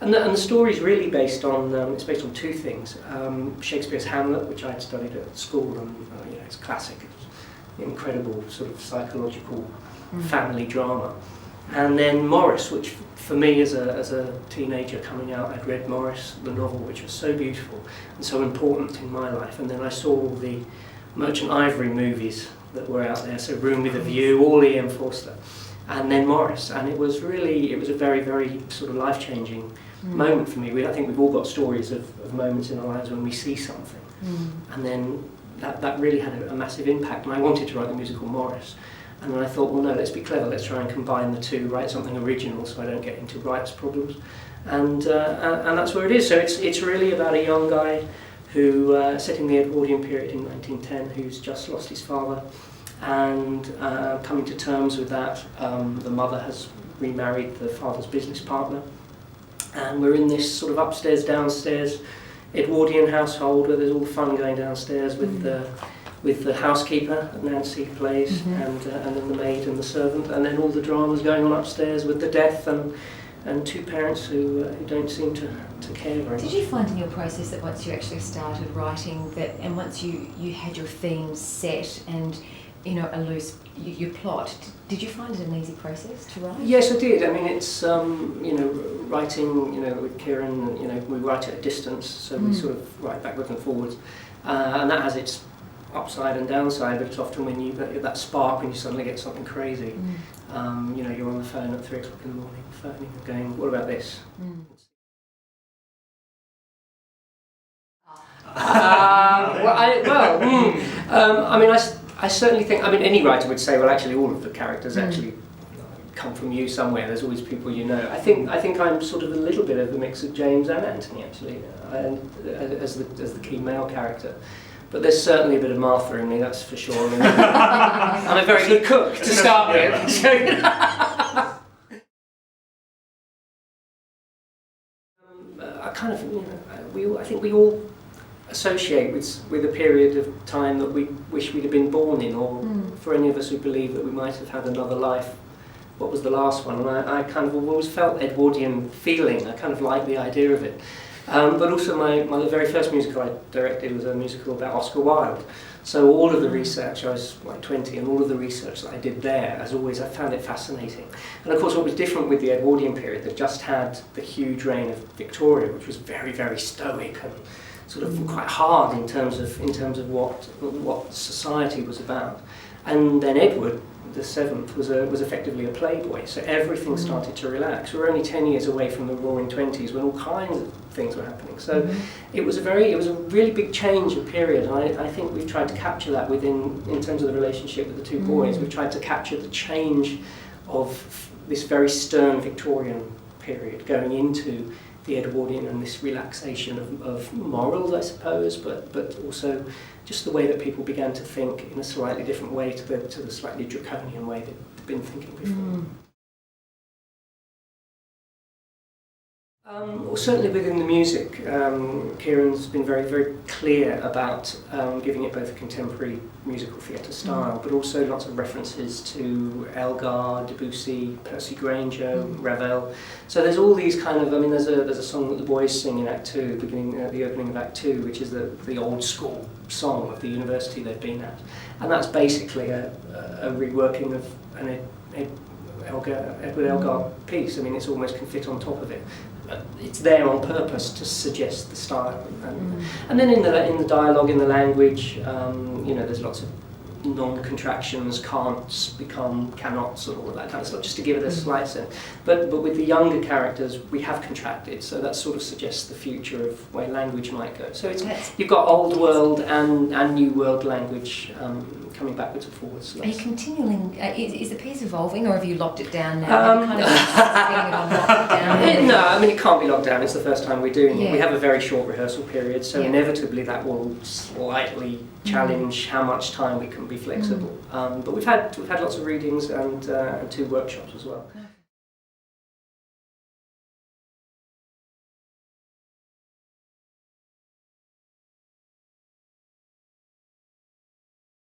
And the story is really based on it's based on two things: Shakespeare's Hamlet, which I'd studied at school, and it's classic, it's incredible sort of psychological family drama, and then Morris, which for me as a teenager coming out, I'd read Morris, the novel, which was so beautiful and so important in my life, and then I saw all the Merchant Ivory movies that were out there, so Room with a View, all Ian Forster, and then Morris, and it was a very, very sort of life-changing moment for me. I think we've all got stories of moments in our lives when we see something, and then that really had a massive impact, and I wanted to write the musical Morris, and then I thought, well no, let's be clever, let's try and combine the two, write something original so I don't get into rights problems, and that's where it is. So it's really about a young guy who, set in the Edwardian period in 1910, who's just lost his father, and coming to terms with that. The mother has remarried the father's business partner, and we're in this sort of upstairs, downstairs Edwardian household where there's all the fun going downstairs with the housekeeper that Nancy plays, and then the maid and the servant, and then all the dramas going on upstairs with the death and two parents who don't seem to care very much. Did you find in your process that once you actually started writing that, and once you had your themes set and a loose your plot, did you find it an easy process to write? Yes, I did. I mean, it's writing. With Kieran, we write at a distance, so we sort of write backwards and forwards, and that has its upside and downside. But it's often when you get that spark when you suddenly get something crazy. You're on the phone at 3 o'clock in the morning, phoning and going, "What about this?" I certainly think, any writer would say, well, actually all of the characters actually come from you somewhere. There's always people you know. I think I'm sort of a little bit of a mix of James and Anthony, actually, as the key male character. But there's certainly a bit of Martha in me, that's for sure. I'm a very good cook to start with. I think we all associate with a period of time that we wish we'd have been born in, or for any of us who believe that we might have had another life, what was the last one? And I kind of always felt Edwardian feeling. I kind of liked the idea of it. But also my very first musical I directed was a musical about Oscar Wilde. So all of the research, I was like 20, and all of the research that I did there, as always, I found it fascinating. And of course what was different with the Edwardian period, that just had the huge reign of Victoria, which was very, very stoic and sort of quite hard in terms of what society was about. And then Edward VII was effectively a playboy, so everything started to relax. We were only 10 years away from the Roaring Twenties when all kinds of things were happening. So it was a really big change of period. I think we've tried to capture that in terms of the relationship with the two boys. We've tried to capture the change of this very stern Victorian period going into the Edwardian, and this relaxation of morals, I suppose, but also just the way that people began to think in a slightly different way to the slightly draconian way they'd been thinking before. Well, certainly within the music, Kieran's been very, very clear about giving it both a contemporary musical theatre style, but also lots of references to Elgar, Debussy, Percy Grainger, Ravel. So there's all these kind of, there's a song that the boys sing in Act 2, the opening of Act 2, which is the old school song of the university they've been at. And that's basically a reworking of an Edward Elgar piece. It's almost can fit on top of it. It's there on purpose to suggest the style, and then in the dialogue, in the language, there's lots of non-contractions, can'ts become cannots, and all of that kind of stuff, just to give it a slight sense. But with the younger characters, we have contracted, so that sort of suggests the future of where language might go. So you've got old world and new world language coming backwards and forwards. Are you continuing? Is the piece evolving, or have you locked it down now? Have you kind of locked it down? No, it can't be locked down. It's the first time we're doing it. We have a very short rehearsal period, so inevitably that will slightly challenge how much time we can be flexible. But we've had lots of readings and 2 workshops as well.